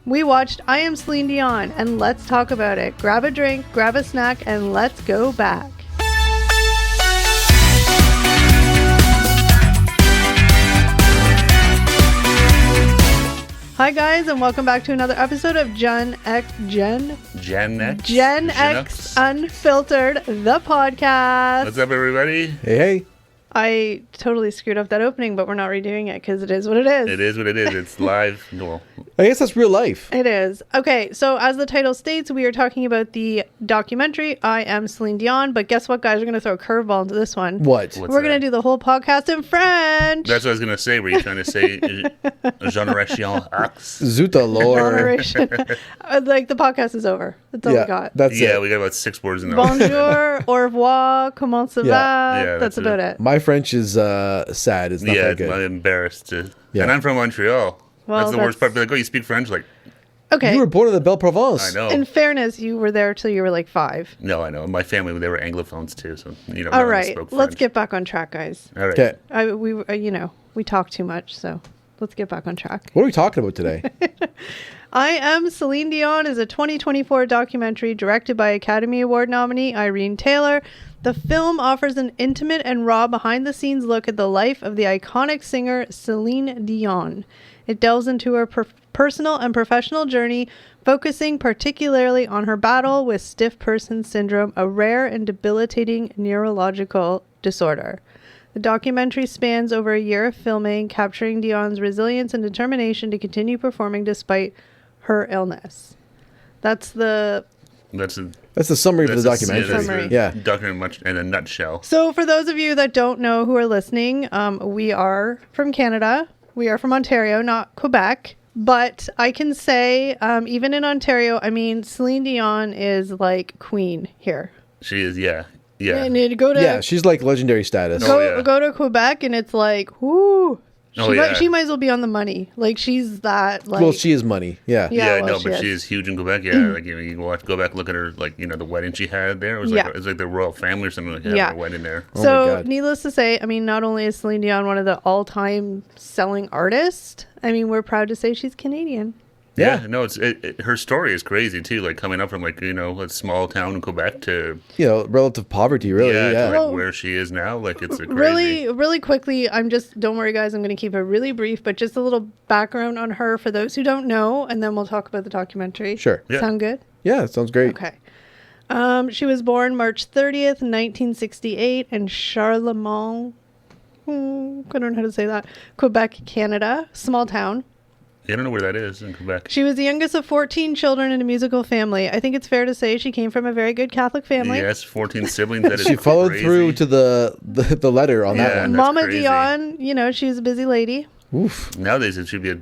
We watched I Am Celine Dion, and let's talk about it. Grab a drink, grab a snack, and let's go back. Hi guys, and welcome back to another episode of Gen X Unfiltered, the podcast. What's up, everybody? Hey. I totally screwed up that opening, but we're not redoing it because it is what it is. It is what it is. It's live. Well, I guess that's real life. It is. Okay, so as the title states, we are talking about the documentary, I Am Celine Dion. But guess what, guys? We're going to throw a curveball into this one. What? We're going to do the whole podcast in French. That's what I was going to say. Were you trying to say Generation X? Zut alors. Generation. Like, the podcast is over. That's all we got. That's Yeah, it. we got about 6 words in there. Bonjour, au revoir, comment ça va? Yeah, that's about it. My French is sad. It's not that good. I'm embarrassed. Yeah. And I'm from Montreal. Well, that's the worst part. Be like, oh, you speak French? Like, Okay. You were born in the Belle Provence. I know. In fairness, you were there till you were like 5. No, I know. My family, they were Anglophones too. So, you know, All no one right. spoke Let's French. get back on track, guys. All right. Okay. We talk too much, so let's get back on track. What are we talking about today? I Am Celine Dion is a 2024 documentary directed by Academy Award nominee Irene Taylor. The film offers an intimate and raw behind-the-scenes look at the life of the iconic singer Celine Dion. It delves into her personal and professional journey, focusing particularly on her battle with stiff person syndrome, a rare and debilitating neurological disorder. The documentary spans over a year of filming, capturing Dion's resilience and determination to continue performing despite her illness. That's the summary of the documentary. Yeah. Documentary much in a nutshell. So for those of you that don't know who are listening, we are from Canada. We are from Ontario, not Quebec. But I can say, even in Ontario, I mean, Celine Dion is like queen here. She is, yeah. Yeah. And you go to she's like legendary status. go to Quebec, and it's like, whoo. She She might as well be on the money. Like, she's that, like... Well, she is money. Yeah. Yeah, well, but she is huge in Quebec. Yeah, like, you know, you can go back, look at her, like, you know, the wedding she had there. It was like, it's like the royal family or something like that. Yeah. Wedding there. Oh so, my God. Needless to say, I mean, not only is Celine Dion one of the all-time selling artists, I mean, we're proud to say she's Canadian. Yeah. No, her story is crazy too. Like coming up from like, you know, a small town in Quebec to, you know, relative poverty, really. Yeah. To like where she is now. Like it's a crazy. Really quickly. Don't worry guys. I'm going to keep it really brief, but just a little background on her for those who don't know. And then we'll talk about the documentary. Sure. Yeah. Sound good? Yeah. It sounds great. Okay. She was born March 30th, 1968 in Charlemont. I don't know how to say that. Quebec, Canada. Small town. I don't know where that is in Quebec. She was the youngest of 14 children in a musical family. I think it's fair to say she came from a very good Catholic family. Yes, 14 siblings. That is she followed crazy. through to the letter on that one. Mama crazy. Dion, you know, she's a busy lady. Oof. Nowadays, it should be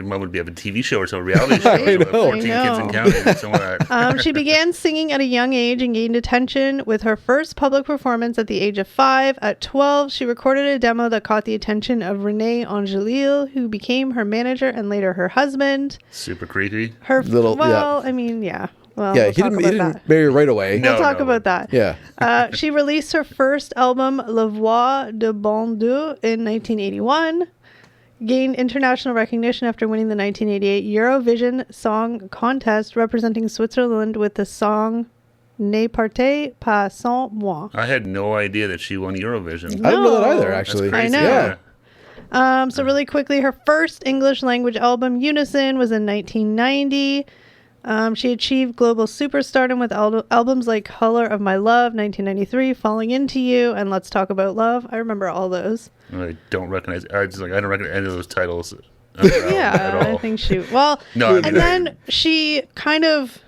mom would be have a TV show or some reality show. I with know. 14 kids and counting and some of that. She began singing at a young age and gained attention with her first public performance at the age of 5. At 12, she recorded a demo that caught the attention of René Angelil, who became her manager and later her husband. Super creepy. Well, yeah. I mean, yeah. Well, Yeah, we'll he didn't marry her right away. We'll talk about that. Yeah. She released her first album, La Voix de Bon Dieu, in 1981. Gained international recognition after winning the 1988 Eurovision Song Contest representing Switzerland with the song Ne partez pas sans moi. I had no idea that she won Eurovision. I didn't know that either, actually. That's crazy. I know. Yeah. So really quickly, her first English language album, Unison, was in 1990. She achieved global superstardom with albums like Color of My Love, 1993, Falling Into You, and Let's Talk About Love. I remember all those. I don't recognize. I don't recognize any of those titles. Yeah, at all. I think she. Well, No, and then she kind of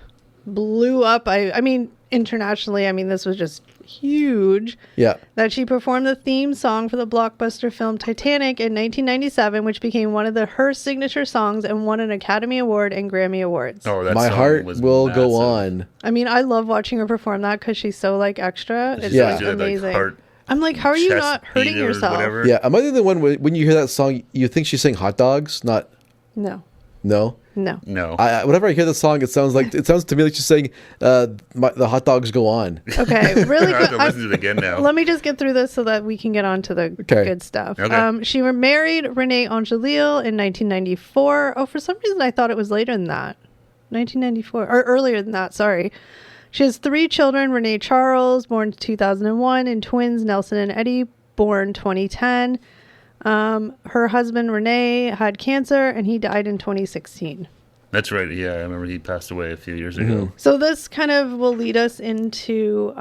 blew up. I mean, internationally. I mean, this was just huge. Yeah. That she performed the theme song for the blockbuster film Titanic in 1997, which became one of her signature songs and won an Academy Award and Grammy Awards. Oh, that My song Heart was Will massive. Go On. I mean, I love watching her perform that because she's so like extra. It's Yeah. just amazing. Like heart, I'm like, how are you chest not hurting beat or yourself? whatever. Yeah. Am I the only one when you hear that song, you think she's saying hot dogs? Not. No. No. No. Whenever I hear the song, it sounds to me like she's saying, "The hot dogs go on." Okay, really I good. have to listen to it again now. Let me just get through this so that we can get on to the good stuff. Okay. She married Renee Angelil in 1994. Oh, for some reason I thought it was later than that. 1994 or earlier than that. Sorry. She has 3 children: Renee Charles, born 2001, and twins Nelson and Eddie, born 2010. Her husband Renee had cancer and he died in 2016. That's right. Yeah, I remember he passed away a few years ago. So this kind of will lead us into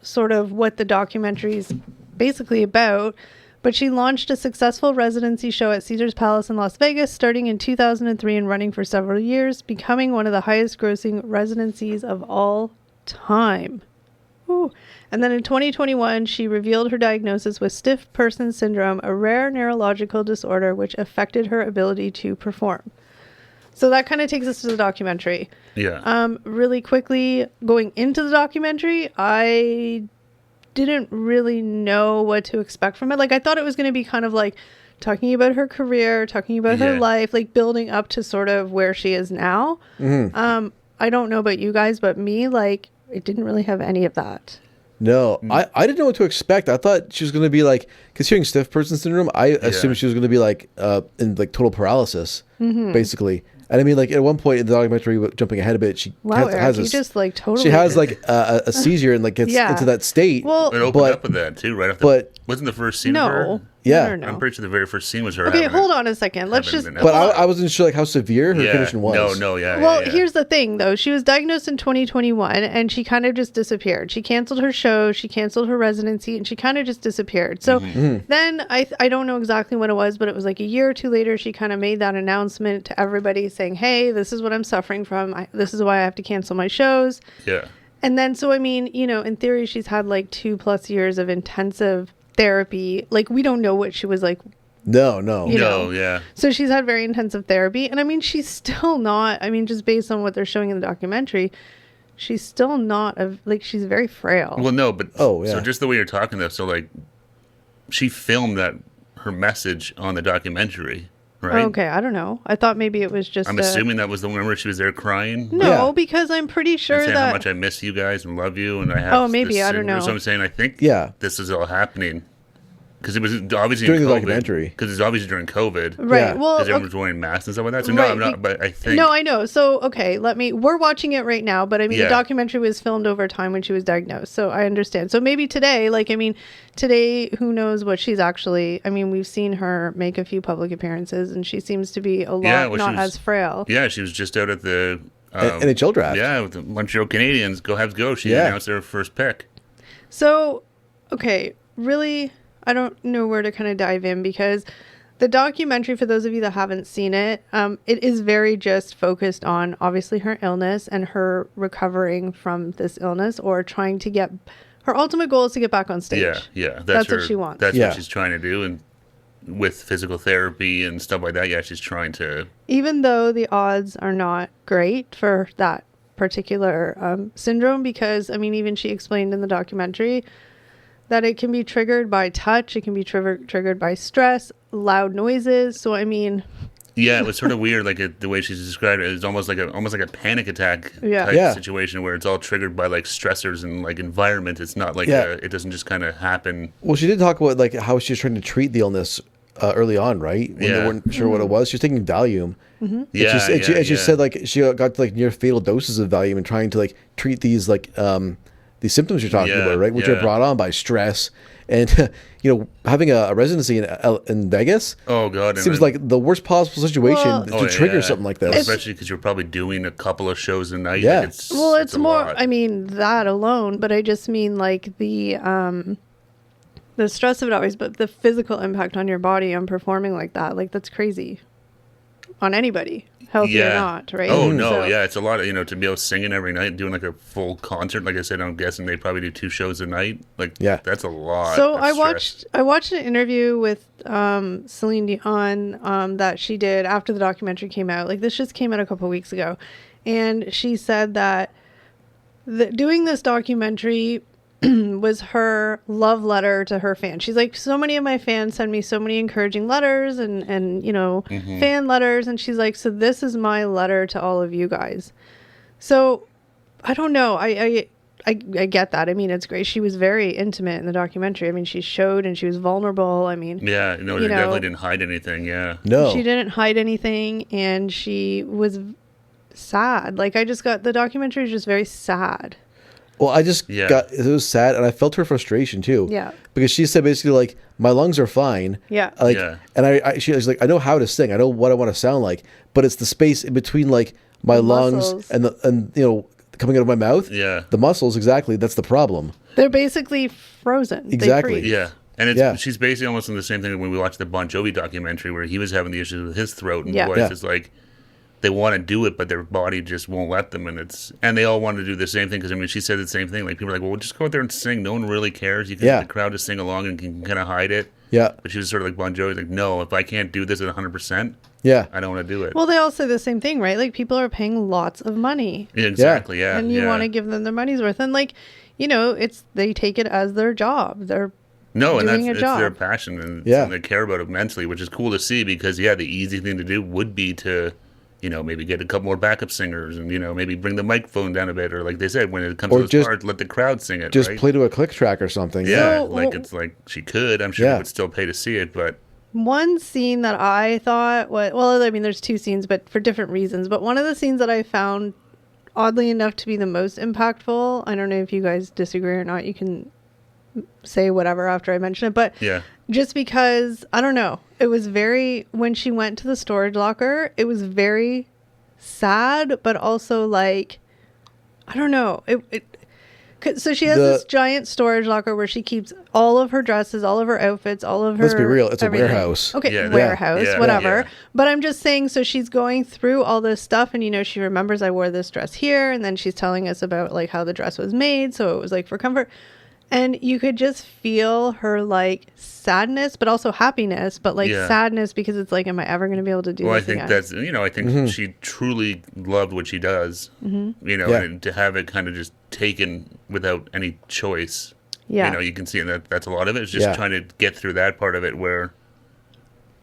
sort of what the documentary is basically about. But she launched a successful residency show at Caesars Palace in Las Vegas starting in 2003 and running for several years, becoming one of the highest grossing residencies of all time. Ooh. And then in 2021, she revealed her diagnosis with stiff person syndrome, a rare neurological disorder which affected her ability to perform. So that kind of takes us to the documentary. Yeah. Really quickly, going into the documentary, I didn't really know what to expect from it. Like, I thought it was going to be kind of like talking about her career, talking about her life, like building up to sort of where she is now. I don't know about you guys, but me, like, it didn't really have any of that. No, I didn't know what to expect. I thought she was going to be like, because hearing stiff person syndrome, I assumed she was going to be like in like total paralysis, basically. And I mean, like at one point in the documentary, jumping ahead a bit, she has a seizure and like gets into that state. Well, it opened up with that too, right after. But wasn't the first scene of her? Yeah, I'm pretty sure the very first scene was her. Okay, hold on a second. Let's just. But I wasn't sure like how severe her condition was. Well, here's the thing, though. She was diagnosed in 2021, and she kind of just disappeared. She canceled her show, she canceled her residency, and she kind of just disappeared. So then I don't know exactly when it was, but it was like a year or two later. She kind of made that announcement to everybody, saying, "Hey, this is what I'm suffering from. This is why I have to cancel my shows." Yeah. And then, so I mean, you know, in theory, she's had like 2+ years of intensive therapy. Like, we don't know what she was like. No. Yeah. So she's had very intensive therapy. And I mean, she's still not, I mean, just based on what they're showing in the documentary, she's still not, she's very frail. Well, no, but so just the way you're talking though, so like she filmed her message on the documentary, right? Okay, I don't know. I thought maybe it was just I'm assuming that was the one where she was there crying. No, because I'm pretty sure saying that how much I miss you guys and love you, and I have. Maybe I don't know. So I'm saying I think this is all happening because it was obviously during the documentary. Because it's obviously during COVID, right? Yeah. Well, because everyone was wearing masks and stuff like that. So no, I'm not. But I think I know. So okay, we're watching it right now, but I mean the documentary was filmed over time when she was diagnosed, so I understand. So maybe today, today, who knows what she's actually. I mean, we've seen her make a few public appearances, and she seems to be a lot as frail. Yeah, she was just out at the NHL draft. Yeah, with the Montreal Canadiens. Go Habs go! She announced their first pick. So, okay, really. I don't know where to kind of dive in because the documentary, for those of you that haven't seen it, it is very just focused on obviously her illness and her recovering from this illness or trying to get her ultimate goal is to get back on stage. Yeah. That's what she wants. That's what she's trying to do. And with physical therapy and stuff like that, she's trying to. Even though the odds are not great for that particular syndrome, because I mean, even she explained in the documentary that it can be triggered by touch, it can be triggered by stress, loud noises. So I mean, it was sort of weird, like the way she's described it. It's almost like a panic attack type situation where it's all triggered by like stressors and like environment. It's not like it doesn't just kind of happen. Well, she did talk about like how she was trying to treat the illness early on, right? When they weren't sure what it was. She was taking Valium. She said like she got like near fatal doses of Valium and trying to like treat these like these symptoms you're talking about, right? Which are brought on by stress. And, having a residency in Vegas seems like the worst possible situation to trigger something like this. Especially because you're probably doing a couple of shows a night. Yeah. It's more, lot. I mean, that alone, but I just mean like the stress of it always, but the physical impact on your body on performing like that, like that's crazy on anybody. Healthy or not, right? Oh, no, it's a lot of, to be out singing every night, doing like a full concert. Like I said, I'm guessing they probably do 2 shows a night. Like, that's a lot. So I watched an interview with Celine Dion that she did after the documentary came out. Like, this just came out a couple weeks ago. And she said that doing this documentary was her love letter to her fans. She's like, so many of my fans send me so many encouraging letters and you know, fan letters. And she's like, so this is my letter to all of you guys. So I don't know. I get that. I mean, it's great. She was very intimate in the documentary. I mean, she showed and she was vulnerable. I mean, yeah, no, she definitely didn't hide anything. Yeah, no, she didn't hide anything, and she was sad. Like, I just got the documentary is just very sad. Well, I just got it was sad, and I felt her frustration too. Yeah, because she said basically like, my lungs are fine. Yeah, like, and she was like, I know how to sing. I know what I want to sound like, but it's the space in between like my lungs and you know, coming out of my mouth. Yeah, the muscles, exactly. That's the problem. They're basically frozen. Exactly. Yeah. And she's basically almost in the same thing when we watched the Bon Jovi documentary where he was having the issues with his throat and voice. It's like they want to do it, but their body just won't let them. And they all want to do the same thing because, I mean, she said the same thing. Like, people are like, well, just go out there and sing. No one really cares. You can get the crowd to sing along and can kind of hide it. Yeah. But she was sort of like Bon Jovi, like, no, if I can't do this at 100%, I don't want to do it. Well, they all say the same thing, right? Like, people are paying lots of money. Yeah, exactly, yeah. And you want to give them their money's worth. And, like, you know, they take it as their job. They're it's their passion and something they care about immensely, which is cool to see because, the easy thing to do would be to, you know, maybe get a couple more backup singers and, you know, maybe bring the microphone down a bit, or like they said, when it comes to this part, let the crowd sing it. Just play to a click track or something. Yeah, it's like she could. I'm sure it would still pay to see it, but... One scene that I thought well, I mean, there's two scenes, but for different reasons. But one of the scenes that I found, oddly enough, to be the most impactful, I don't know if you guys disagree or not, you can say whatever after I mention it, but just because, I don't know, it was when she went to the storage locker, it was very sad, but also like, I don't know, so she has this giant storage locker where she keeps all of her dresses, all of her outfits, all of her... Let's be real, it's everything. A warehouse. Okay, warehouse, whatever. Yeah. But I'm just saying, so she's going through all this stuff and, you know, she remembers I wore this dress here, and then she's telling us about like how the dress was made, so it was like for comfort. And you could just feel her like sadness, but also happiness, but like sadness because it's like, am I ever going to be able to do this again? That's, you know, I think she truly loved what she does, you know, and to have it kind of just taken without any choice. Yeah. You know, you can see that's a lot of it. It's just trying to get through that part of it where,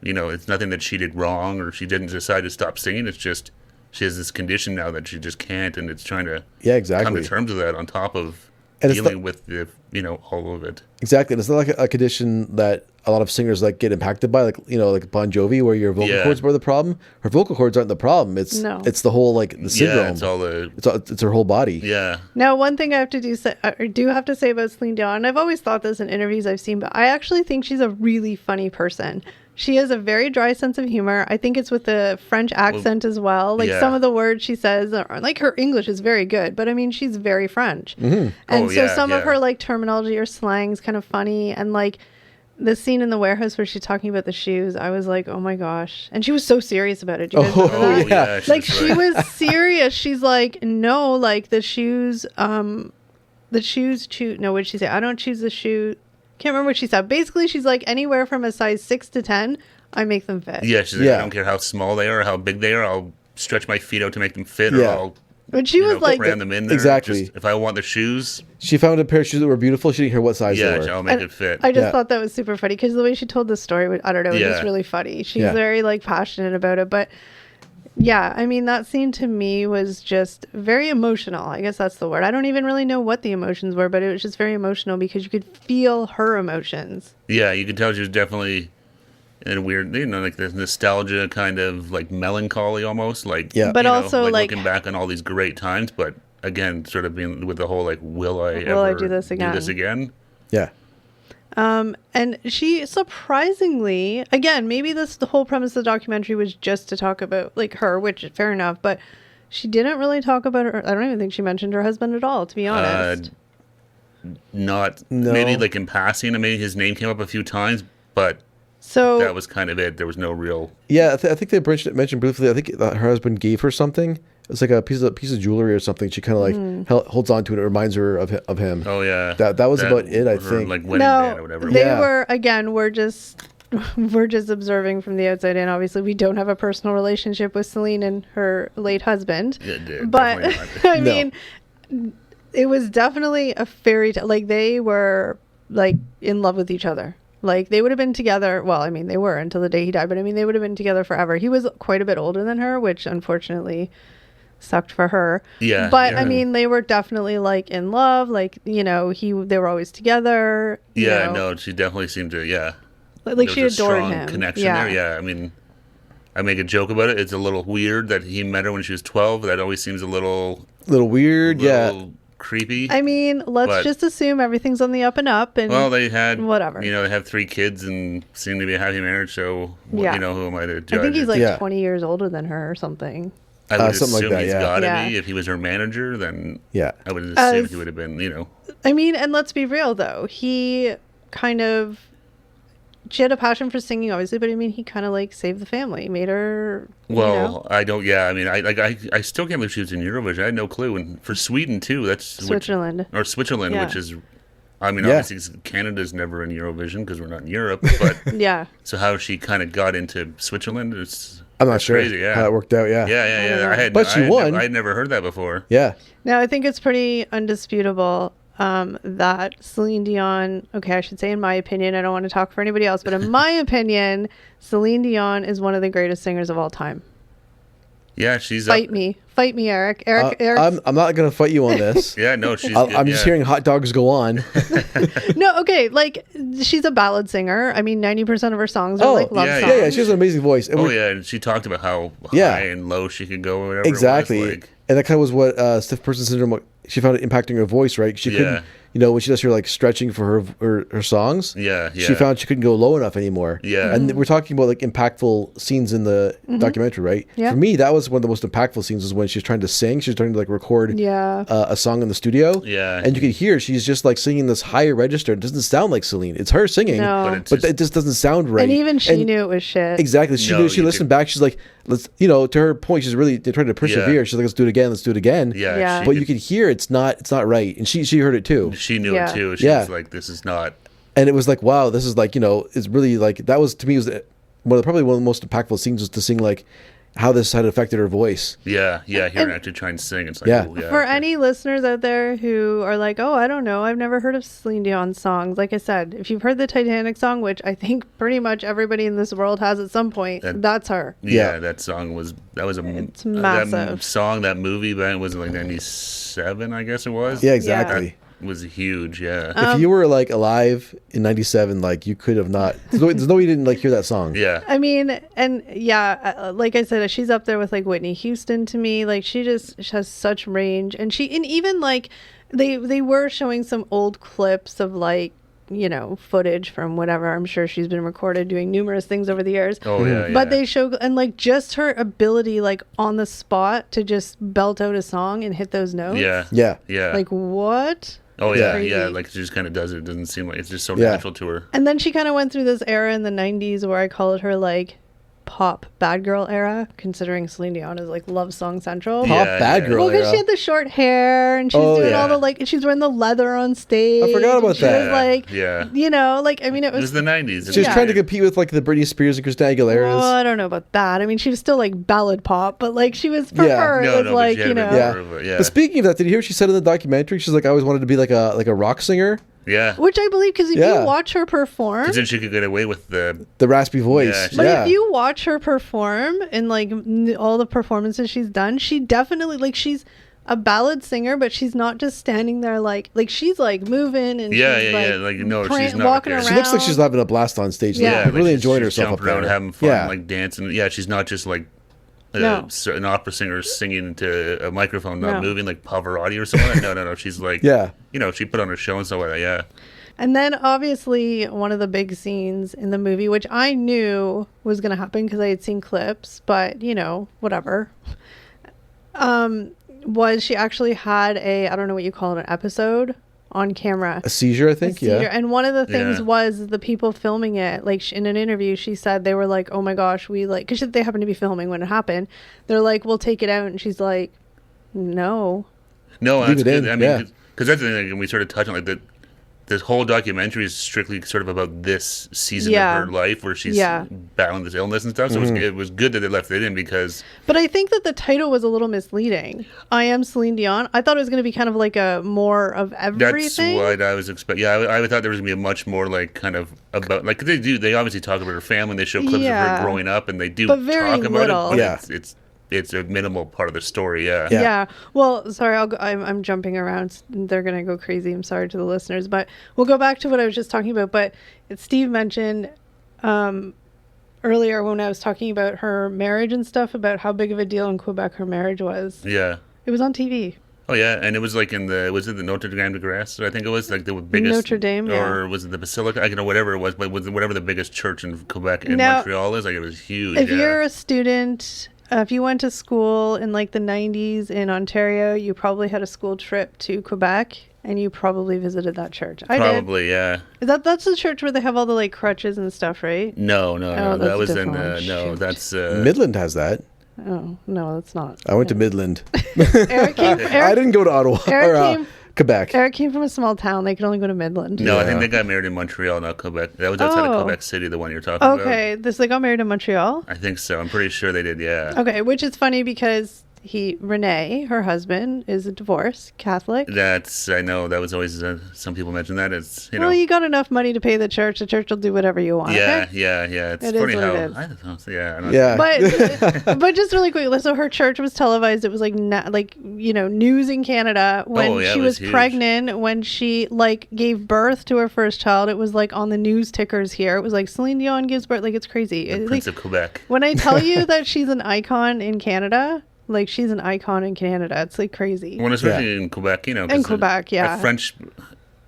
you know, it's nothing that she did wrong or she didn't decide to stop singing. It's just she has this condition now that she just can't, and it's trying to come to terms with that on top of dealing with the, you know, all of it. Exactly. And it's not like a condition that a lot of singers like get impacted by, like, you know, like Bon Jovi, where your vocal cords were the problem. Her vocal cords aren't the problem. It's the whole, like, the syndrome. Yeah, it's all it's her whole body. Yeah. Now, one thing I have to do say about Celine Dion, and I've always thought this in interviews I've seen, but I actually think she's a really funny person. She has a very dry sense of humor. I think it's with the French accent as well. Like some of the words she says, like her English is very good, but I mean, she's very French. Mm-hmm. And some of her like terminology or slang is kind of funny. And like the scene in the warehouse where she's talking about the shoes, I was like, oh my gosh. And she was so serious about it. Do you guys remember that? Yeah. Like she was serious. She's like, no, like the shoes, no, what did she say? I don't choose the shoe. Can't remember what she said. Basically, she's like, anywhere from a size 6 to 10, I make them fit. Yeah, she's like, I don't care how small they are or how big they are. I'll stretch my feet out to make them fit, or I'll cram them in there. Exactly. Just, if I want the shoes. She found a pair of shoes that were beautiful. She didn't care what size they were. Yeah, I'll make it fit. I just thought that was super funny because the way she told the story, I don't know, it was just really funny. She's very like passionate about it, but... Yeah, I mean, that scene to me was just very emotional. I guess that's the word. I don't even really know what the emotions were, but it was just very emotional because you could feel her emotions. Yeah, you could tell she was definitely in a weird, you know, like this nostalgia kind of like melancholy almost. Like, but also like looking back on all these great times, but again, sort of being with the whole like, will I ever do this again? Yeah. And she surprisingly, again, maybe the whole premise of the documentary was just to talk about like her, which is fair enough, but she didn't really talk about her. I don't even think she mentioned her husband at all, to be honest. Maybe like in passing, maybe his name came up a few times, but that was kind of it. There was no real. Yeah, I think they mentioned briefly. I think her husband gave her something. It's like a piece of jewelry or something. She kind of like holds on to it. It reminds her of him. Oh yeah, that was about it. I think. Like wedding band or whatever. They were again. We're just observing from the outside in. Obviously, we don't have a personal relationship with Celine and her late husband. Yeah, but I mean, It was definitely a fairy tale. Like, they were like in love with each other. Like, they would have been together. Well, I mean, they were until the day he died, but I mean, they would have been together forever. He was quite a bit older than her, which unfortunately sucked for her. Yeah. But I mean, they were definitely like in love. Like, you know, they were always together. Yeah, no, she definitely seemed to, Like, she adored him. Connection there. Yeah, I mean, I make a joke about it. It's a little weird that he met her when she was 12. That always seems a little weird, creepy. I mean, let's just assume everything's on the up and up. And well, they had whatever. You know, they have 3 kids and seem to be a happy marriage. So, you know, who am I to judge? I think he's like 20 years older than her or something. I would assume he's got to be. If he was her manager, then I would assume he would have been. You know. I mean, and let's be real though. She had a passion for singing, obviously, but I mean, he kind of like saved the family, made her. Well, I don't. Yeah, I mean, I still can't believe she was in Eurovision. I had no clue. And for Sweden too, that's Switzerland, which is, I mean, obviously Canada's never in Eurovision because we're not in Europe. But So how she kind of got into Switzerland? I'm not sure crazy, how it worked out. Yeah. But she won. I had never heard that before. Yeah. Now I think it's pretty undisputable. That Celine Dion, I should say in my opinion, I don't want to talk for anybody else, but in my opinion, Celine Dion is one of the greatest singers of all time. Yeah, she's Fight me, Eric. I'm not gonna fight you on this. Yeah, no, she's. I'm just hearing hot dogs go on. No, okay, like she's a ballad singer. I mean, 90% of her songs are like love songs. Yeah, she has an amazing voice. And she talked about how high and low she could go. Or whatever. Exactly, it was, like. And that kind of was what stiff person syndrome. She found it impacting her voice, right? She couldn't, you know, when she does her like stretching for her songs. She found she couldn't go low enough anymore. And we're talking about like impactful scenes in the documentary, right? For me, that was one of the most impactful scenes was when she's trying to sing. She's trying to like record a song in the studio. And you can hear she's just like singing this higher register. It doesn't sound like Celine. It's her singing, but it just doesn't sound right. And even she knew it was shit. Exactly. She knew. She listened back. She's like, let's, you know, to her point, she's really trying to persevere. She's like, let's do it again. Let's do it again. But you could hear it's not right. And she heard it too. She knew it too. She was like, this is not. And it was like, wow, this is like, you know, it's really like, that was, to me, was probably one of the most impactful scenes was to sing like how this had affected her voice. Hearing her actually try and sing. It's like, for any listeners out there who are like, oh, I don't know, I've never heard of Celine Dion's songs. Like I said, if you've heard the Titanic song, which I think pretty much everybody in this world has at some point, that's her. That song was, it's massive. That song, that movie, but was like 97, I guess it was. Yeah, exactly. Was huge, if you were like alive in 97, like you could have not, there's no way you didn't like hear that song. I mean, and like I said, she's up there with like Whitney Houston to me. Like she has such range, and even like they were showing some old clips of like, you know, footage from whatever. I'm sure she's been recorded doing numerous things over the years. But they show, and like just her ability like on the spot to just belt out a song and hit those notes. Like what? Like she just kind of does it. It doesn't seem like it's just so natural to her. And then she kind of went through this era in the 90s where I called her like pop bad girl era, considering Celine Dion is like love song central. Pop bad girl era. Because she had the short hair and she's doing all the like, she's wearing the leather on stage. I forgot about that. Was like, you know, like I mean, it was the 90s. She was trying to compete with like the Britney Spears and Christina Aguilera's. Well, I don't know about that. I mean, she was still like ballad pop, but like she was for her, it was like, you know. But speaking of that, did you hear what she said in the documentary? She's like, I always wanted to be like a rock singer. Which I believe, because if you watch her perform, because then she could get away with the raspy voice. But if you watch her perform in like all the performances she's done, she definitely like she's a ballad singer, but she's not just standing there like she's like moving and she's not walking around. She looks like she's having a blast on stage. Like, really enjoying herself up there, having fun, like dancing. She's not just like. An opera singer singing into a microphone, not moving like Pavarotti or something. No. She's like, you know, she put on her show and stuff like that. And then obviously one of the big scenes in the movie, which I knew was going to happen because I had seen clips, but you know, whatever, was she actually had I don't know what you call it, an episode on camera. A seizure, I think, And one of the things was the people filming it, like in an interview, she said they were like, oh my gosh, we like, because they happened to be filming when it happened. They're like, we'll take it out. And she's like, no. No, that's good. I mean, because that's the thing, and we sort of touched on like this whole documentary is strictly sort of about this season of her life where she's battling this illness and stuff. So it was good that they left it in because... But I think that the title was a little misleading. I Am Celine Dion. I thought it was going to be kind of like a more of everything. That's what I was expecting. Yeah, I thought there was going to be a much more like kind of about... Like they obviously talk about her family. They show clips of her growing up and they do talk about little. it. But it's a minimal part of the story, Yeah. Well, sorry, I'm jumping around. They're going to go crazy. I'm sorry to the listeners, but we'll go back to what I was just talking about. But Steve mentioned earlier when I was talking about her marriage and stuff, about how big of a deal in Quebec her marriage was. Yeah. It was on TV. Oh, yeah, and it was like was it the Notre Dame de Grâce? I think it was like the biggest... Notre Dame, or was it the Basilica? I don't know, whatever it was, but whatever the biggest church in Quebec and Montreal is, like it was huge. If you're a student... if you went to school in like the 90s in Ontario, you probably had a school trip to Quebec and you probably visited that church. Probably, yeah. That's the church where they have all the like crutches and stuff, right? No. That was in that's Midland has that. Oh, no, that's not. I went to Midland. Eric I didn't go to Ottawa. Quebec. Eric came from a small town. They could only go to Midland. No, I think they got married in Montreal, not Quebec. That was outside of Quebec City, the one you're talking about. Okay, they got married in Montreal? I think so. I'm pretty sure they did, yeah. Okay, which is funny because Renee, her husband, is a divorced Catholic. I know, that was always, some people mention that. It's, Well, you got enough money to pay the church will do whatever you want. Yeah, okay? yeah. It's funny how, I don't know, But just really quickly, so her church was televised. It was like, news in Canada when she was pregnant, when she gave birth to her first child. It was like on the news tickers here. It was like Celine Dion gives birth. Like, it's crazy. The Prince of Quebec. When I tell you that she's an icon in Canada... Like, she's an icon in Canada. It's, like, crazy. Well, especially in Quebec, In Quebec, French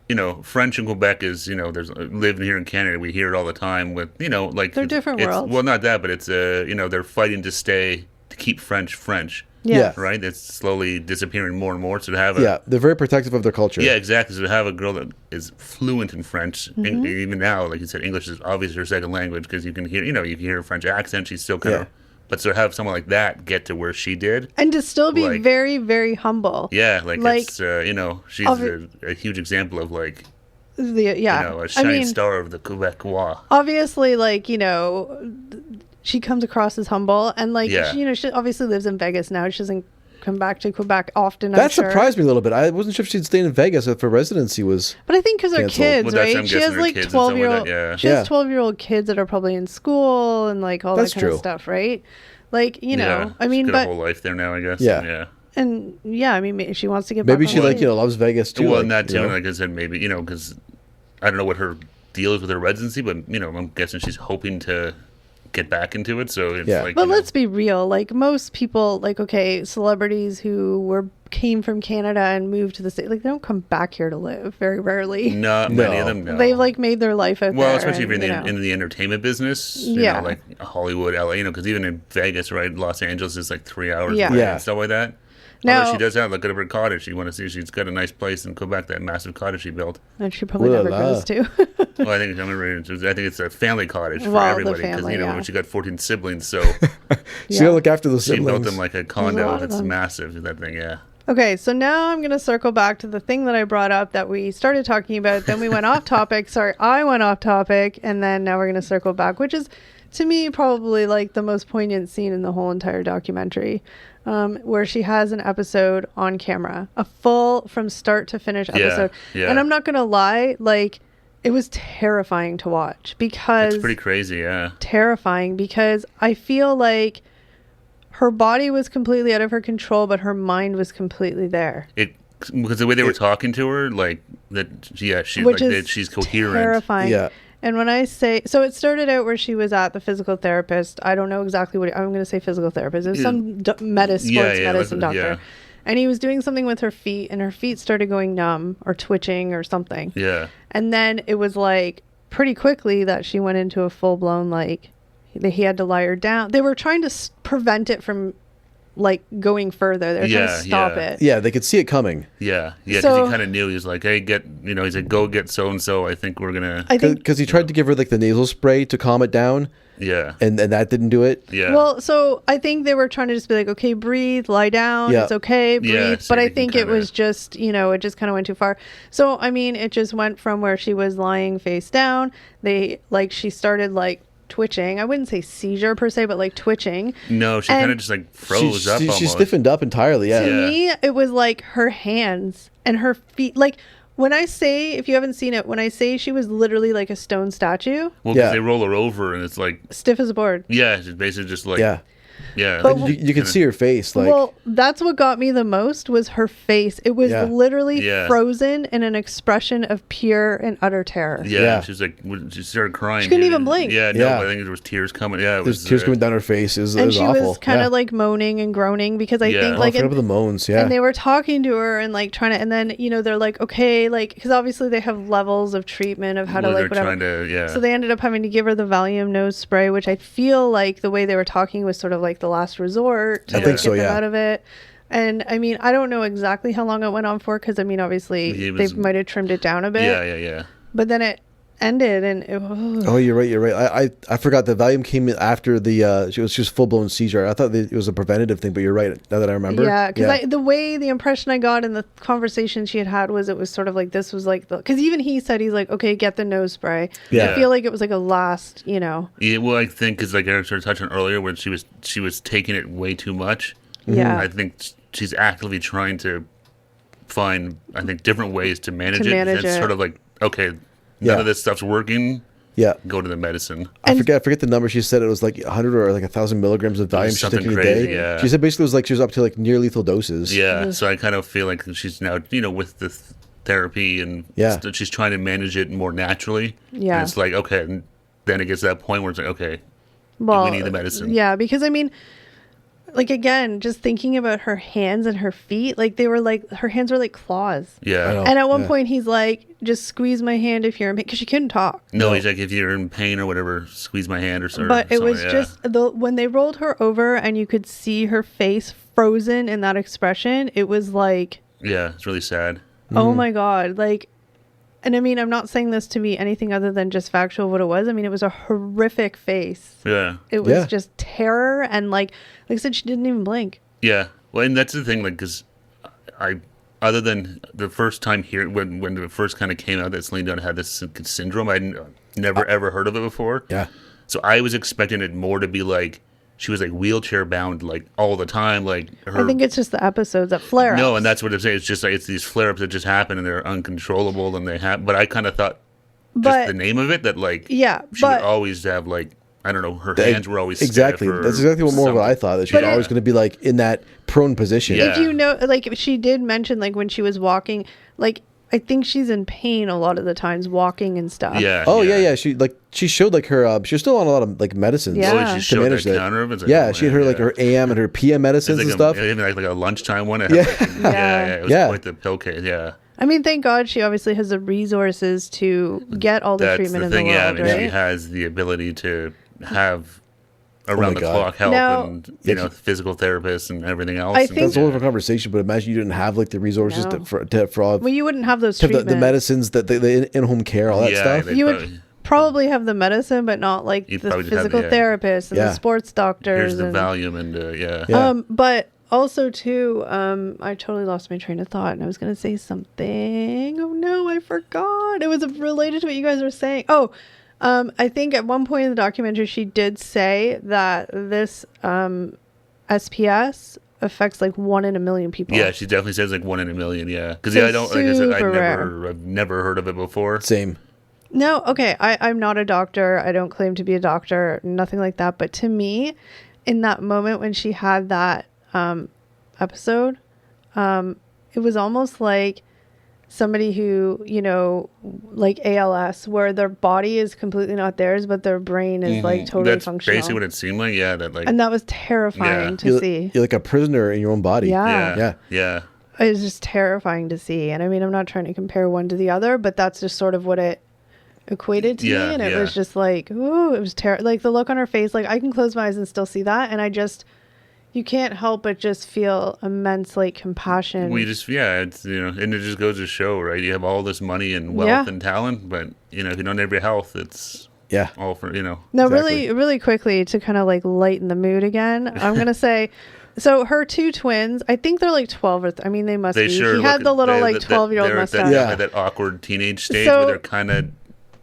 in Quebec is, there's living here in Canada. We hear it all the time with, They're different worlds. Well, not that, but it's, they're fighting to keep French. Yeah. Right? It's slowly disappearing more and more. So to have they're very protective of their culture. Yeah, exactly. So to have a girl that is fluent in French, even now, like you said, English is obviously her second language because you can hear, you can hear a French accent. She's still kind of... But to have someone like that get to where she did. And to still be very, very humble. Yeah, it's, she's a huge example of, a shining star of the Quebecois. Obviously, she comes across as humble. And, she obviously lives in Vegas now. She doesn't come back to Quebec often, That surprised me a little bit. I wasn't sure if she'd stay in Vegas if her residency was... But I think because her kids, right? She has 12-year-old She has 12-year-old kids that are probably in school and all that kind of stuff, right? I mean, she's got a whole life there now, I guess. Yeah. And I mean, maybe she wants to get back. Maybe she loves Vegas too. Well, and that too. Like I said, maybe because I don't know what her deal is with her residency, but I'm guessing she's hoping to get back into it. So it's but let's be real. Most people, celebrities who came from Canada and moved to the state, they don't come back here to live. Very rarely. Not many of them. No. They've made their life out there. Well, especially if you're in the entertainment business. You know, like Hollywood, LA. Because even in Vegas, right, Los Angeles is 3 hours away and stuff like that. Now, although she does have, look at her cottage. You want to see, she's got a nice place in Quebec, that massive cottage she built. And she probably never goes to. Well, I think it's a family cottage for everybody. Because, she got 14 siblings, so. She got to look after those siblings. She built them like a condo. It's massive, that thing, Okay, so now I'm going to circle back to the thing that I brought up that we started talking about. Then we went off topic. Sorry, I went off topic. And then now we're going to circle back, which is, to me, probably the most poignant scene in the whole entire documentary. Where she has an episode on camera, a full from start to finish episode. Yeah. And I'm not going to lie, it was terrifying to watch because... It's pretty crazy, Terrifying because I feel like her body was completely out of her control, but her mind was completely there. Because the way they were talking to her, she's coherent. Terrifying. Yeah. And when I say, so it started out where she was at the physical therapist. I don't know exactly what, I'm going to say physical therapist. It was some sports medicine doctor. Yeah. And he was doing something with her feet and her feet started going numb or twitching or something. Yeah. And then it was pretty quickly that she went into a full blown, he had to lie her down. They were trying to prevent it from like going further. They're trying to stop it. Yeah, they could see it coming. Yeah, because he kind of knew. He's like, hey, he said, go get so and so. I think we're gonna. Because he tried to give her like the nasal spray to calm it down. Yeah, and that didn't do it. Yeah. Well, so I think they were trying to just be like, okay, breathe, lie down. Yeah. It's okay, breathe. Yeah, so but I think it was just, it just kind of went too far. So I mean, it just went from where she was lying face down. She started like twitching. I wouldn't say seizure per se, but like twitching. No, she kind of just like froze up almost. She stiffened up entirely, yeah. To me, it was like her hands and her feet. Like when I say, if you haven't seen it, when I say she was literally like a stone statue. Well, because they roll her over and it's like... stiff as a board. Yeah, she's basically just like... Yeah, but you can see her face. Like, well, that's what got me the most was her face. It was literally frozen in an expression of pure and utter terror. Yeah, she's like, she started crying. She couldn't even blink. Yeah, no, I think there was tears coming. Yeah, it was tears coming down her face. It was and she awful. was kind of like moaning and groaning because I think like the moans. Yeah, and they were talking to her and like trying to, and then they're like, okay, like because obviously they have levels of treatment of how to like whatever. So they ended up having to give her the Valium nose spray, which I feel like the way they were talking was sort of like the last resort. To I think so, get them out of it. And I mean, I don't know exactly how long it went on for because I mean, obviously they might have trimmed it down a bit. Yeah. But then it ended, and oh, you're right. I forgot the Valium came in after the she was just full blown seizure. I thought it was a preventative thing, but you're right. Now that I remember, because the impression I got in the conversation she had was it was sort of like this was like because even he said he's like, okay, get the nose spray. I feel like it was like a last, Yeah, well, I think because like Eric started touching earlier when she was taking it way too much. Yeah, I think she's actively trying to find different ways to manage it. It's sort of like, okay, none of this stuff's working. Yeah, go to the medicine. I forget the number she said. It was like 100 or like 1,000 milligrams of Valium she's taking a day. Yeah. She said basically it was like she was up to like near lethal doses. Yeah, so I kind of feel like she's now with the therapy and she's trying to manage it more naturally. Yeah, and it's like okay, and then it gets to that point where it's like okay, we need the medicine. Yeah, because I mean, like again, just thinking about her hands and her feet, like they were like her hands were like claws. Yeah, and at one point he's like, "Just squeeze my hand if you're in pain," because she couldn't talk. No, he's like, "If you're in pain or whatever, squeeze my hand or something." But it was just when they rolled her over and you could see her face frozen in that expression. It was like, yeah, it's really sad. Oh my God, like. And I mean, I'm not saying this to be anything other than just factual what it was. I mean, it was a horrific face. Yeah. It was just terror. And like I said, she didn't even blink. Yeah. Well, and that's the thing, like, because other than the first time here, when it first kind of came out that Celine Dion had this syndrome, I'd never ever heard of it before. Yeah. So I was expecting it more to be like, she was like wheelchair bound like all the time. Like I think it's just the episodes that flare up. No, and that's what I'm saying. It's just like it's these flare ups that just happen and they're uncontrollable and they have. But I kind of thought just the name of it that like she would always have like I don't know her hands were always exactly. Stiff that's exactly what I thought that she was always going to be like in that prone position. Yeah. If you know, like she did mention like when she was walking, like. I think she's in pain a lot of the times walking and stuff. Yeah. Oh yeah. She showed like her. She was still on a lot of like medicines. Yeah. She showed that counter. Like, she had her like her AM and her PM medicines and stuff. Even like a lunchtime one. It was quite the pill case. Yeah. I mean, thank God she obviously has the resources to get all the treatment in the world. Yeah, I mean, right? she has the ability to have around the clock help and physical therapists and everything else. I think that's a whole different conversation. But imagine you didn't have like the resources for all. Well, you wouldn't have those treatments. The medicines that the in-home care, all that stuff. You would probably have the medicine, but not like the physical therapists and the sports doctors. Here's the Valium and but also too, I totally lost my train of thought, and I was going to say something. Oh no, I forgot. It was related to what you guys were saying. Oh. I think at one point in the documentary, she did say that this SPS affects like 1 in a million people. Yeah, she definitely says like 1 in a million. Yeah, because I don't like I said, I've never heard of it before. Same. No, okay. I'm not a doctor. I don't claim to be a doctor. Nothing like that. But to me, in that moment when she had that episode, it was almost like somebody who, like ALS, where their body is completely not theirs, but their brain is like totally functional. That's basically what it seemed like. Yeah, and that was terrifying to see. You're like a prisoner in your own body. Yeah. It was just terrifying to see. And I mean, I'm not trying to compare one to the other, but that's just sort of what it equated to me. And it was just like, ooh, it was terrible. Like the look on her face, like I can close my eyes and still see that. And I just you can't help but just feel immense like compassion. It's and it just goes to show, right? You have all this money and wealth and talent, but if you don't have your health, it's all for No, exactly. really quickly to kind of like lighten the mood again. I'm gonna say. So her two twins, I think they're like 12 or they must be. Sure he had the little 12-year-old mustache. That awkward teenage stage where they're kind of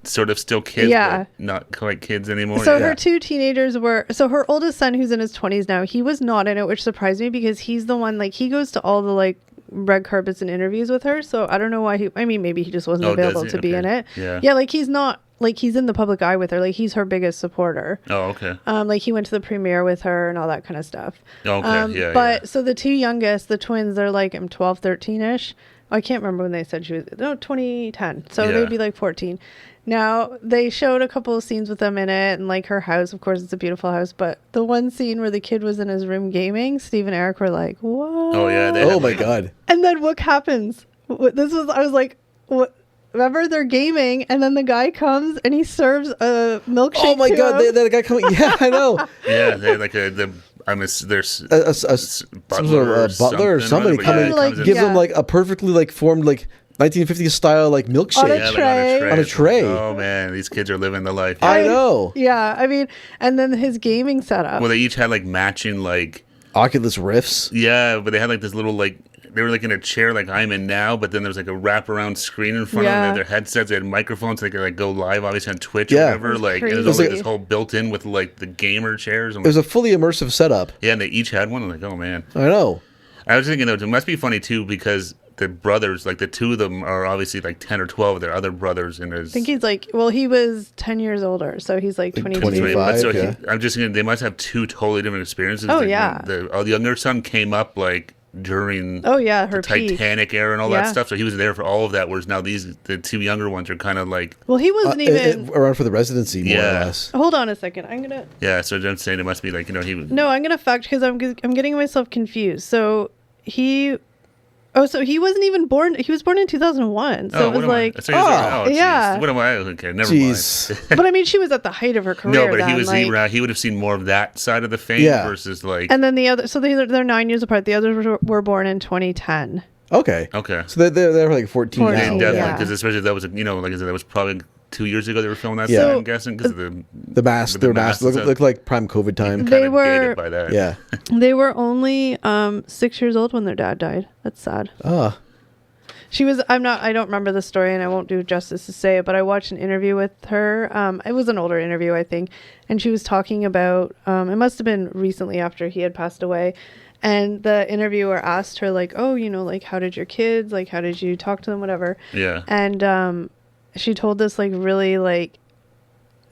sort of still kids, but not quite kids anymore. So her two teenagers were, so her oldest son, who's in his 20s now, he was not in it, which surprised me because he's the one, like, he goes to all the, like, red carpets and interviews with her. So I don't know why maybe he just wasn't available to be in it. Yeah, like, he's not, like, he's in the public eye with her. Like, he's her biggest supporter. Oh, okay. Like, he went to the premiere with her and all that kind of stuff. Okay, But so the two youngest, the twins, they're like 12, 13-ish. I can't remember when they said she was, 2010. So they'd be like 14. Now, they showed a couple of scenes with them in it, and like her house, of course, it's a beautiful house, but the one scene where the kid was in his room gaming, Steve and Eric were like, what? Oh, yeah. Oh, my God. And then what happens? I was like, what? Remember, they're gaming, and then the guy comes and he serves a milkshake. Oh, my God. The guy coming. Yeah, I know. Yeah, they're like there's a butler or somebody coming, gives them like a perfectly like formed like 1950s style like milkshake on a tray. Oh man, these kids are living the life. I know. Yeah, and then his gaming setup. Well, they each had like matching like Oculus Rifts. Yeah, but they had like this little like they were like in a chair like I'm in now, but then there was like a wraparound screen in front of them. They had their headsets, they had microphones, so they could like go live obviously on Twitch or whatever. Like it was like this whole built in with like the gamer chairs. It was a fully immersive setup. Yeah, and they each had one. I'm like, oh man. I know. I was thinking though, it must be funny too because the brothers, like the two of them are obviously like 10 or 12. They're other brothers in his... I think he's like, well, he was 10 years older, so he's like 22. 25, so I'm just thinking they must have two totally different experiences. Oh, like yeah. The younger son came up like during her Titanic era and all that stuff, so he was there for all of that, whereas now the two younger ones are kind of like... Well, he wasn't even... around for the residency, more or less. Hold on a second, I'm gonna... Yeah, so I'm saying it must be like, he was... No, I'm gonna fact, because I'm getting myself confused. So he... Oh, so he wasn't even born. He was born in 2001. So it was like, yeah. What am I? Okay, never mind. But I mean, she was at the height of her career. No, but then, he would have seen more of that side of the fame versus like. And then the other, so they're 9 years apart. The others were born in 2010. Okay. So they're like 14 now. Definitely, because especially that was like I said, that was probably 2 years ago they were filming that. Yeah. I'm guessing because of the mask. Their mask looked like prime COVID time. They were by that. Yeah. They were only 6 years old when their dad died. That's sad. She was. I don't remember the story, and I won't do justice to say it. But I watched an interview with her. It was an older interview, I think, and she was talking about. It must have been recently after he had passed away. And the interviewer asked her, like, oh, like, how did your kids, like, how did you talk to them, whatever. Yeah. And she told this, like, really, like,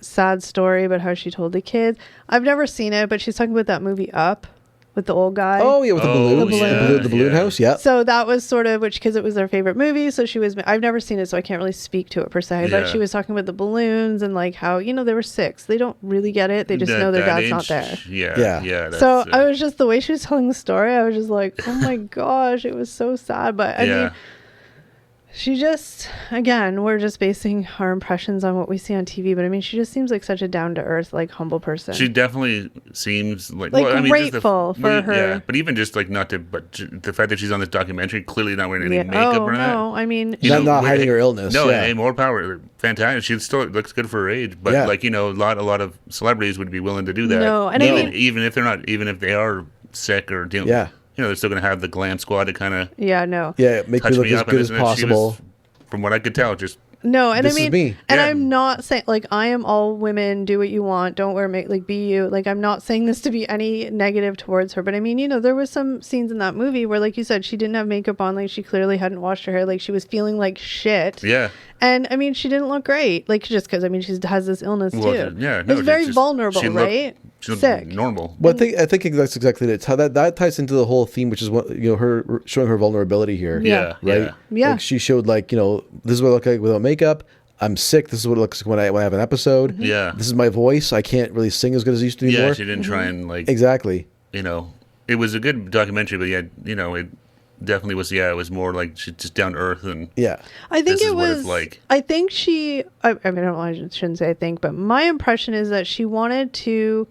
sad story about how she told the kids. I've never seen it, but she's talking about that movie Up with the old guy. Oh, yeah, with the balloon. The balloon house, yeah. So that was sort of, because it was their favorite movie, so she was, I've never seen it, so I can't really speak to it per se, but she was talking about the balloons and, like, how, they were 6. They don't really get it. They just know their dad's not there. Yeah. So I was just, the way she was telling the story, I was just like, oh my gosh, it was so sad. But I mean, she just, again, we're just basing our impressions on what we see on TV, but I mean, she just seems like such a down-to-earth, like, humble person. She definitely seems like grateful for her. Yeah, but even just like but the fact that she's on this documentary, clearly not wearing any makeup or that. No, I mean, not hiding her illness. No, hey, more power, fantastic. She still looks good for her age, but a lot of celebrities would be willing to do that. No, and even if they're not, even if they are sick or dealing. Yeah. They're still going to have the glam squad to kind of make me look as good as possible. From what I could tell, just no, and this I mean, and I'm not saying, like, I am all women, do what you want, don't wear makeup, like, be you. Like, I'm not saying this to be any negative towards her, but I mean, there was some scenes in that movie where, like you said, she didn't have makeup on, like, she clearly hadn't washed her hair, like, she was feeling like shit. Yeah. And I mean, she didn't look great, like, just because I mean, she has this illness too. Yeah, no, it was very vulnerable, right? She looked sick, normal. Well, I think that's exactly it. It's how that ties into the whole theme, which is what her showing her vulnerability here. Yeah, right. Yeah, like she showed, like, this is what I look like without makeup. I'm sick. This is what it looks like when I have an episode. Mm-hmm. Yeah, this is my voice. I can't really sing as good as I used to anymore. Yeah, she didn't try and like exactly. It was a good documentary, but it definitely was. Yeah, it was more like she's just down to earth and I think it was like. I think she. I mean, I shouldn't say I think, but my impression is that she wanted to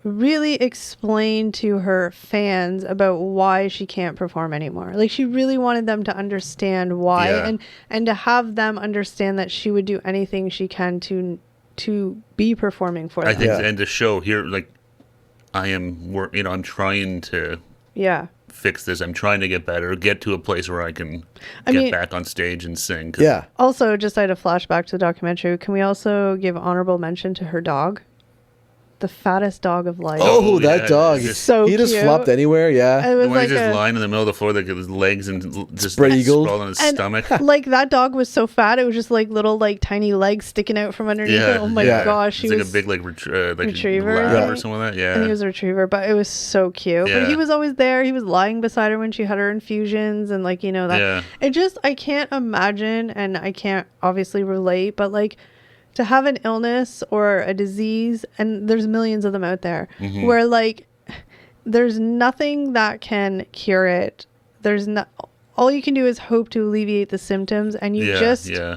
really explain to her fans about why she can't perform anymore. Like, she really wanted them to understand why, and to have them understand that she would do anything she can to be performing for them. I think, and to show here, like, I'm trying to fix this. I'm trying to get better, get to a place where I can get back on stage and sing. Yeah. Also, just I had a flashback to the documentary. Can we also give honorable mention to her dog? The fattest dog of life. Oh, that dog. So he just cute. flopped anywhere, It was when he's just lying in the middle of the floor, like his legs and just spread-eagled sprawling on his stomach. Like, that dog was so fat, it was just like little, like, tiny legs sticking out from underneath it. Oh my gosh. He was like a big, like retriever lab or something like that. Yeah. And he was a retriever, but it was so cute. Yeah. But he was always there. He was lying beside her when she had her infusions, and, like, you know, that. Yeah. It just, I can't imagine, and I can't obviously relate, but, like, to have an illness or a disease, and there's millions of them out there, where, like, there's nothing that can cure it. There's not. All you can do is hope to alleviate the symptoms, and you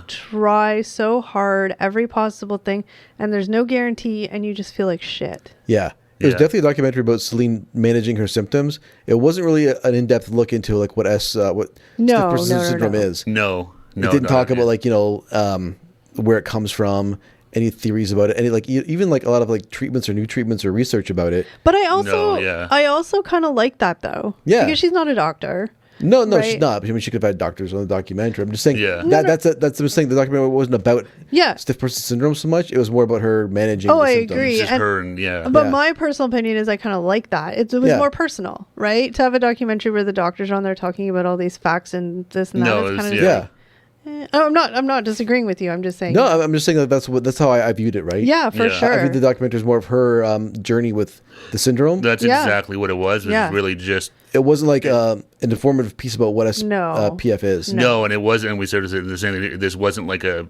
try so hard, every possible thing, and there's no guarantee, and you just feel like shit. Yeah. It was definitely a documentary about Celine managing her symptoms. It wasn't really an in-depth look into, like, what stiff person syndrome is. No. It didn't talk about, like, you know, where it comes from, any theories about it, any, like, even, like, a lot of, like, treatments or new treatments or research about it. But I also kind of like that, though. Yeah. Because she's not a doctor. No, right? She's not. I mean, she could have had doctors on the documentary. I'm just saying that's I'm saying the documentary wasn't about stiff person syndrome so much. It was more about her managing the symptoms. I agree. Just her But my personal opinion is I kind of like that. It was more personal, right? To have a documentary where the doctors are on there talking about all these facts and this and that. No, it's kind of I'm not disagreeing with you. I'm just saying. No, I'm just saying that's how I viewed it, right? Yeah, for sure. I viewed the documentary as more of her journey with the syndrome. That's exactly what it was. It was really just. It wasn't like an informative piece about what PF is. No, and it wasn't. And we started saying the same thing. This wasn't like a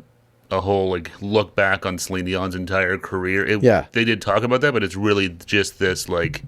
whole, like, look back on Celine Dion's entire career. They did talk about that, but it's really just this, like,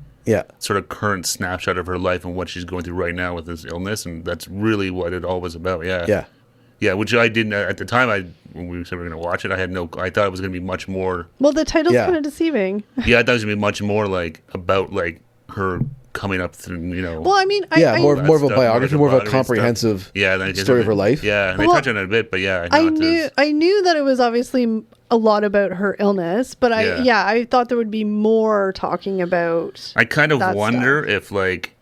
sort of current snapshot of her life and what she's going through right now with this illness, and that's really what it all was about. Yeah, which I didn't at the time. When we said we were going to watch it, I thought it was going to be much more. Well, the title's kind of deceiving. Yeah, I thought it was going to be much more like about, like, her coming up through, you know. Well, I mean, more of a biography, more of a comprehensive story of her life. Yeah, and they touch on it a bit, but I knew that it was obviously a lot about her illness, but I thought there would be more talking about. I kind of wonder if, like,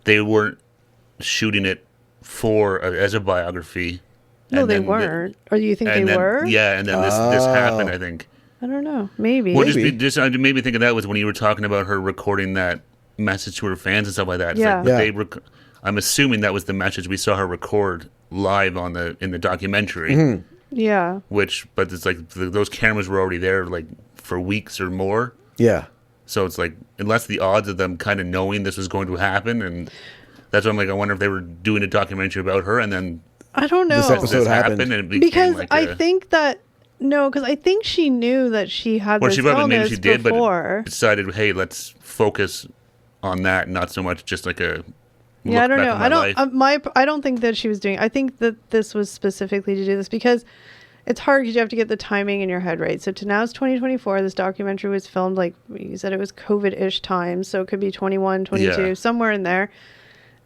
they weren't shooting it as a biography. No, they weren't. Or do you think they were? Yeah, and then this happened, I think. I don't know. Maybe. Well, just made me think of that was when you were talking about her recording that message to her fans and stuff like that. Like, I'm assuming that was the message we saw her record live in the documentary. Mm-hmm. Yeah. But it's like those cameras were already there, like, for weeks or more. Yeah. So it's like, unless the odds of them kind of knowing this was going to happen, and that's why I'm like, I wonder if they were doing a documentary about her and then. I don't know. This episode happened. And because like I think she knew that she had this illness maybe she did, before. But decided, hey, let's focus on that, not so much just like a. I don't know. I don't think that she was doing. I think that this was specifically to do this because it's hard because you have to get the timing in your head right. So now it's 2024. This documentary was filmed, like you said, it was COVID-ish times, so it could be 21, 22, somewhere in there.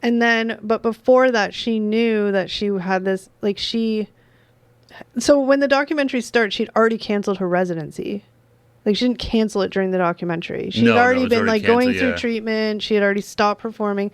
And then, but before that, she knew that she had this, like so when the documentary starts, she'd already canceled her residency. Like, she didn't cancel it during the documentary. She'd already been, like, going through treatment. She had already stopped performing.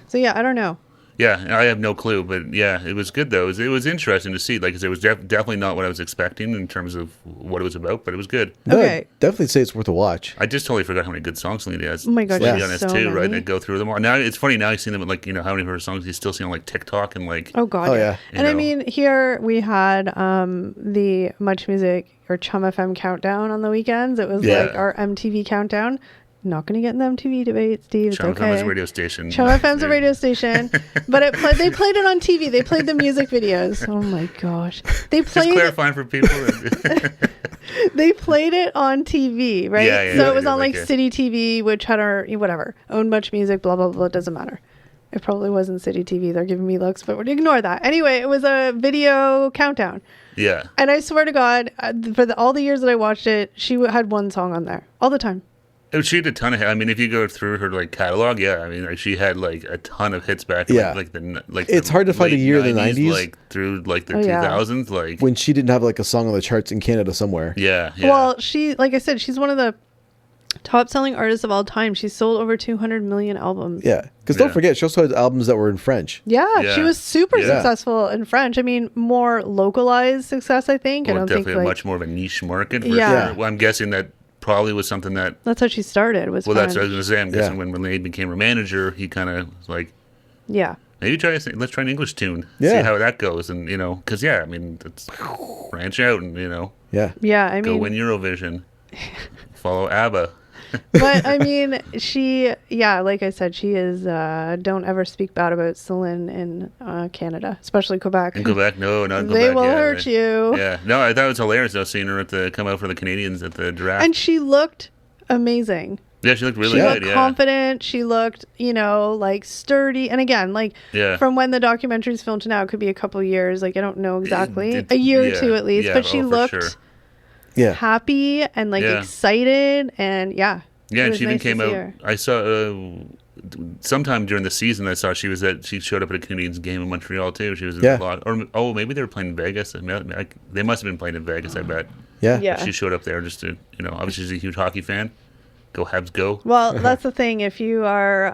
So, I don't know. Yeah, I have no clue, but it was good though. It was interesting to see. Like, it was definitely not what I was expecting in terms of what it was about, but it was good. Okay, definitely say it's worth a watch. I just totally forgot how many good songs Celine has. Oh my god, so too, many. Right? And go through them all. Now it's funny. Now I've seen them, like, you know, how many of her songs you still see on, like, TikTok and, like. Oh god, yeah. And I mean, here we had the Much Music or Chum FM countdown on the weekends. It was like our MTV countdown. Not going to get in the MTV debate, Steve. It's okay. Chum FM's a radio station. Chum FM's a radio station. But they played it on TV. They played the music videos. Oh, my gosh. They played just clarifying for people. They played it on TV, right? Yeah, so it was on, like, City TV, which had owned Much Music, blah, blah, blah. It doesn't matter. It probably wasn't City TV. They're giving me looks, but ignore that. Anyway, it was a video countdown. Yeah. And I swear to God, for all the years that I watched it, she had one song on there all the time. She had a ton of. I mean, if you go through her like catalog, yeah, I mean, like, she had like a ton of hits back. It's hard to find a year in the 90s, like through like the 2000s, like when she didn't have like a song on the charts in Canada somewhere. Yeah. Well, she, like I said, she's one of the top selling artists of all time. She sold over 200 million albums. Yeah, because don't forget, she also had albums that were in French. Yeah, she was super successful in French. I mean, more localized success, I think. Well, I don't definitely think much more of a niche market. For sure. Well, I'm guessing that probably was something that's how she started. Was French. That's what I was going to say. I'm guessing when Renee became her manager, he kind of was like, maybe let's try an English tune, see how that goes, and because I mean, let's branch out and I mean, go win Eurovision, follow ABBA. But I mean, she, like I said, she is, don't ever speak bad about Celine in Canada, especially Quebec. In Quebec, no, not Quebec. They will hurt you. Yeah, no, I thought it was hilarious though, seeing her come out for the Canadians at the draft. And she looked amazing. Yeah, she looked really good. She looked confident. She looked, like sturdy. And again, like from when the documentary's filmed to now, it could be a couple years. Like, I don't know exactly. A year or two at least. But she looked happy and like excited, and and she even came out. I saw sometime during the season. I saw she showed up at a Canadiens game in Montreal too. She was a lot, or maybe they were playing in Vegas. They must have been playing in Vegas. I bet. Yeah. She showed up there just to obviously she's a huge hockey fan. Go Habs, go! Well, that's the thing. If you are,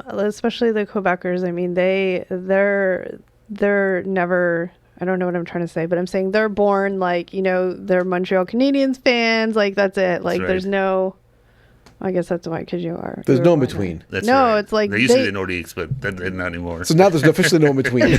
especially the Quebecers, I mean, they're never. I don't know what I'm trying to say, but I'm saying they're born like, they're Montreal Canadiens fans. Like, that's it. Like, there's no, I guess that's why, because you are. There's no in between. That's no, right. it's like. They used to be the Nordiques, but not anymore. So now there's officially no in between.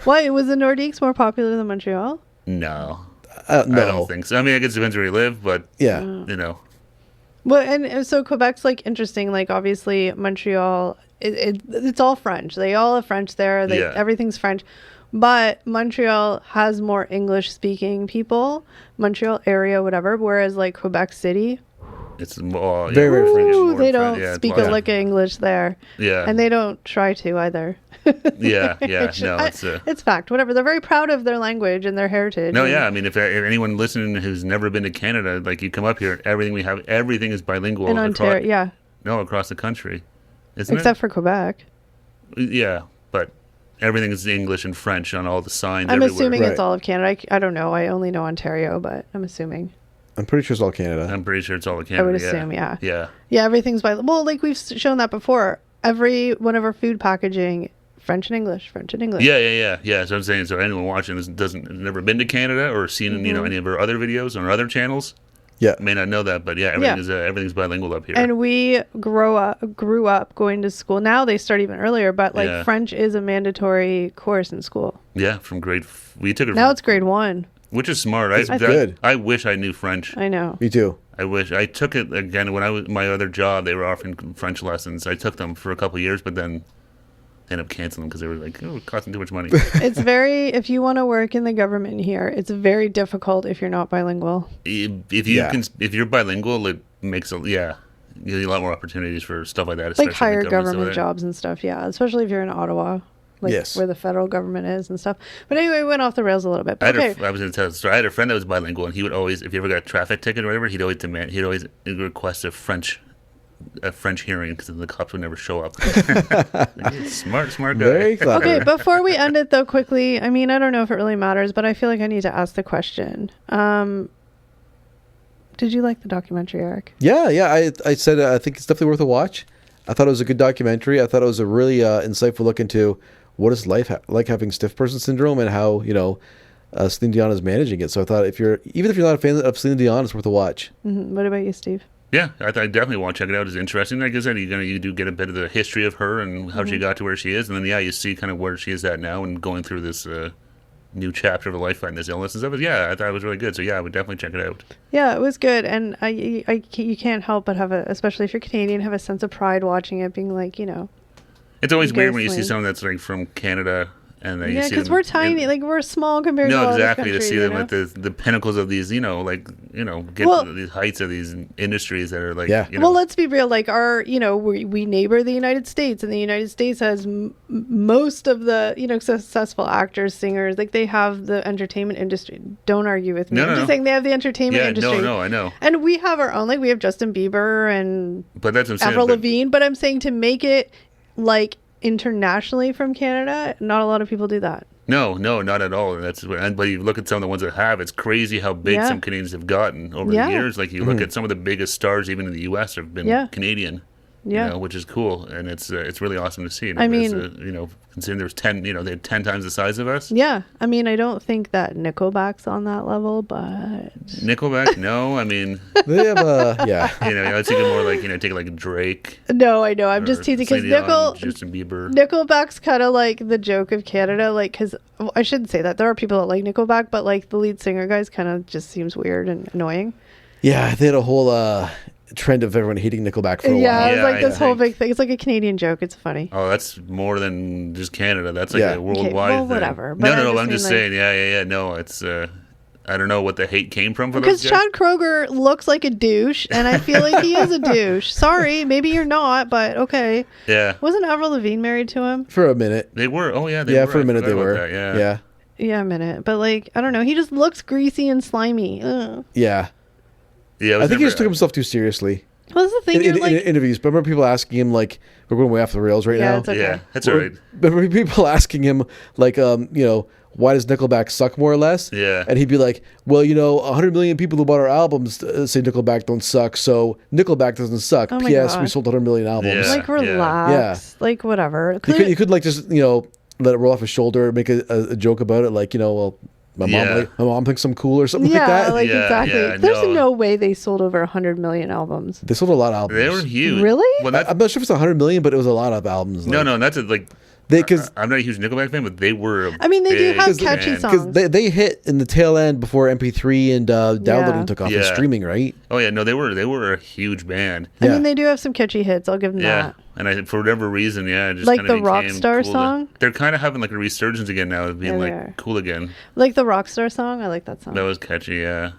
Why? Was the Nordiques more popular than Montreal? No. No. I don't think so. I mean, I guess it depends where you live, but, Well, and so Quebec's like interesting. Like, obviously, Montreal, it's all French. They all have French there. Everything's French. But Montreal has more English-speaking people, Montreal area, whatever. Whereas like Quebec City, it's more very French. They don't speak a lick of English there. Yeah, and they don't try to either. No, it's fact. Whatever. They're very proud of their language and their heritage. No, I mean, if anyone listening who's never been to Canada, like you come up here, everything is bilingual in Ontario. Across the country, except for Quebec. Yeah, but. Everything is English and French on all the signs. I'm everywhere. assuming it's all of Canada. I don't know. I only know Ontario, but I'm assuming. I'm pretty sure it's all Canada. I'm pretty sure it's all of Canada. I would assume, yeah. Yeah, everything's well, like we've shown that before. Every one of our food packaging, French and English, French and English. Yeah. So I'm saying, so anyone watching this has never been to Canada or seen any of our other videos on our other channels. Yeah, may not know that, but everything's bilingual up here. And we grew up going to school. Now they start even earlier, but like French is a mandatory course in school. Yeah, from we took it. Now it's grade 1, which is smart. Good. I wish I knew French. I know. Me too. I wish I took it again when I was my other job. They were offering French lessons. I took them for a couple of years, but then end up canceling because they were like, it costing too much money. It's if you want to work in the government here, it's very difficult if you're not bilingual. If you're bilingual, it makes gives you a lot more opportunities for stuff like that. Like higher government jobs and stuff, especially if you're in Ottawa, where the federal government is and stuff. But anyway, we went off the rails a little bit. I was going to tell the story. I had a friend that was bilingual, and he would always, if you ever got a traffic ticket or whatever, he'd always request a French hearing because the cops would never show up. Smart guy. Very clever. Okay, before we end it though, quickly, I mean, I don't know if it really matters, but I feel like I need to ask the question. Did you like the documentary, Eric? Yeah. I said I think it's definitely worth a watch. I thought it was a good documentary. I thought it was a really insightful look into what is life like having stiff person syndrome and how Celine Dion is managing it. So I thought even if you're not a fan of Celine Dion, it's worth a watch. Mm-hmm. What about you, Steve? Yeah, I definitely want to check it out. It's interesting. Like I said, you do get a bit of the history of her and how she got to where she is, and then you see kind of where she is at now and going through this new chapter of her life and this illness and stuff. But I thought it was really good. So I would definitely check it out. Yeah, it was good, and you can't help but have especially if you're Canadian, have a sense of pride watching it, being like, It's always weird when you see someone that's like from Canada And yeah, because we're tiny, like we're small compared to all exactly country, to see them at the pinnacles of these, get to these heights of these industries that are like, Well, let's be real. Like we neighbor the United States, and the United States has most of the successful actors, singers. Like they have the entertainment industry. Don't argue with me. I'm just saying they have the entertainment industry. No, I know. And we have our own. Like we have Justin Bieber and Avril Lavigne. But I'm saying to make it like internationally from Canada, not a lot of people do that. No, not at all. But you look at some of the ones that have. It's crazy how big some Canadians have gotten over the years. Like you look at some of the biggest stars, even in the U.S., have been Canadian. Yeah, which is cool, and it's really awesome to see. I mean, considering there's 10, they had 10 times the size of us. Yeah, I mean, I don't think that Nickelback's on that level, but Nickelback, no, I mean, they have I was thinking more like take like Drake. No, I know, I'm just teasing because Justin Bieber. Nickelback's kind of like the joke of Canada, like because I shouldn't say that there are people that like Nickelback, but like the lead singer guys kind of just seems weird and annoying. Yeah, they had a whole trend of everyone hating Nickelback for a while. Yeah, it's like this whole big thing. It's like a Canadian joke. It's funny. Oh, that's more than just Canada. That's like a worldwide thing. Whatever. But no, I'm just saying. Yeah. No, it's I don't know what the hate came from for those guys. Because Chad Kroeger looks like a douche, and I feel like he is a douche. Sorry, maybe you're not, but okay. Yeah. Wasn't Avril Lavigne married to him? For a minute. They were. Oh, yeah, they were. For a minute they were. That, yeah. Yeah, a minute. But like, I don't know. He just looks greasy and slimy. Ugh. Yeah. Yeah. I think he just took himself too seriously. What's the thing? In interviews, but remember people asking him like, we're going way off the rails right now. It's okay. Yeah, that's all right. Remember people asking him like, why does Nickelback suck more or less? Yeah. And he'd be like, well, 100 million people who bought our albums say Nickelback don't suck, so Nickelback doesn't suck. Oh P.S. God. We sold 100 million albums. Yeah. Like, relax. Yeah. Like, whatever. You could like just, let it roll off his shoulder, make a joke about it, like, my mom thinks I'm cool or something like that. Exactly. Yeah, There's no way they sold over 100 million albums. They sold a lot of albums. They were huge. Really? Well, I'm not sure if it's 100 million, but it was a lot of albums. No, that's like... I'm not a huge Nickelback fan, but they were. They do have catchy songs. Because they hit in the tail end before MP3 and downloading took off and streaming, right? Oh yeah, no, they were a huge band. I mean, they do have some catchy hits. I'll give them that. And for whatever reason, just like the Rockstar song. They're kind of having like a resurgence again now, of being cool again. Like the Rockstar song, I like that song. That was catchy, yeah.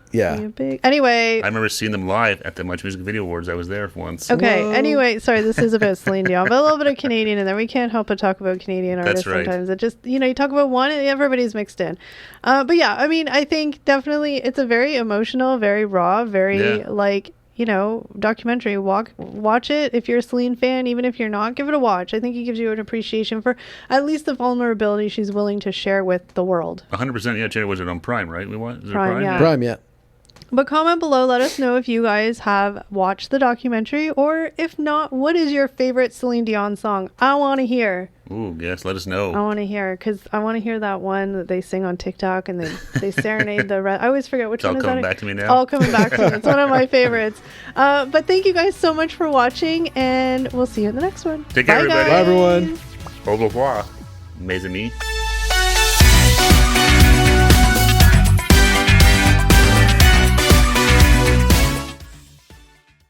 Anyway, I remember seeing them live at the Much Music Video Awards. I was there once. Okay. Whoa. Anyway, sorry, this is about Celine Dion, but a little bit of Canadian in there. We can't help but talk about Canadian artists sometimes. It just you talk about one, and everybody's mixed in. But yeah, I mean, I think definitely it's a very emotional, very raw, very documentary. Watch it if you're a Celine fan. Even if you're not, give it a watch. I think it gives you an appreciation for at least the vulnerability she's willing to share with the world. 100%. Yeah, was it on Prime, right? Prime, yeah. Prime, yeah. But comment below, let us know if you guys have watched the documentary, or if not, what is your favorite Celine Dion song? I want to hear. Ooh, yes, let us know. I want to hear, because I want to hear that one that they sing on TikTok and they serenade the rest. I always forget which one is that. It's all coming back to me now. It's all coming back to me. It's one of my favorites. But thank you guys so much for watching, and we'll see you in the next one. Take care, everybody. Bye, everyone. Au revoir, mes amis.